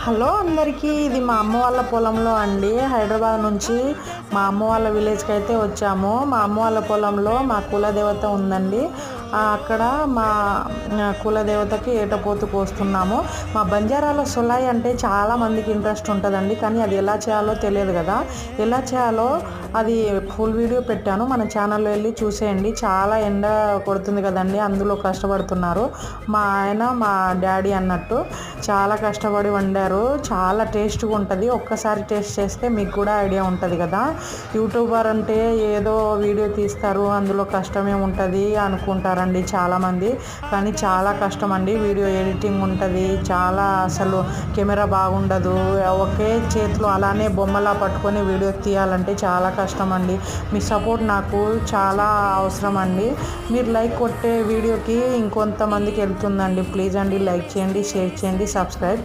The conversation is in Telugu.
హలో అందరికీ, ఇది మా అమ్మ వాళ్ళ పొలంలో అండి. హైదరాబాద్ నుంచి మా అమ్మ వాళ్ళ విలేజ్కి అయితే వచ్చాము. మా అమ్మ వాళ్ళ పొలంలో మా కులదేవత ఉందండి. అక్కడ మా కులదేవతకి ఏటపోతు కోస్తున్నాము. మా బంజారాలో సొలాయి అంటే చాలా మందికి ఇంట్రెస్ట్ ఉంటుందండి, కానీ అది ఎలా చేయాలో తెలియదు కదా. ఎలా చేయాలో అది ఫుల్ వీడియో పెట్టాను, మన ఛానల్లో వెళ్ళి చూసేయండి. చాలా ఎండ కొడుతుంది కదండి, అందులో కష్టపడుతున్నారు మా ఆయన మా డాడీ అన్నట్టు. చాలా కష్టపడి వండారు, చాలా టేస్ట్గా ఉంటుంది. ఒక్కసారి టేస్ట్ చేస్తే మీకు కూడా ఐడియా ఉంటుంది కదా. యూట్యూబర్ అంటే ఏదో వీడియో తీస్తారు, అందులో కష్టమే ఉంటుంది అనుకుంటారండి చాలామంది, కానీ చాలా కష్టం అండి. వీడియో ఎడిటింగ్ ఉంటుంది, చాలా అసలు కెమెరా బాగుండదు. ఒకే చేతిలో అలానే బొమ్మలా పట్టుకొని వీడియో తీయాలంటే చాలా కష్టం అండి. మీ సపోర్ట్ నాకు చాలా అవసరం అండి. మీరు లైక్ కొట్టే వీడియోకి ఇంకొంతమందికి వెళ్తుందండి. ప్లీజ్ అండి, లైక్ చేయండి, షేర్ చేయండి, సబ్స్క్రైబ్.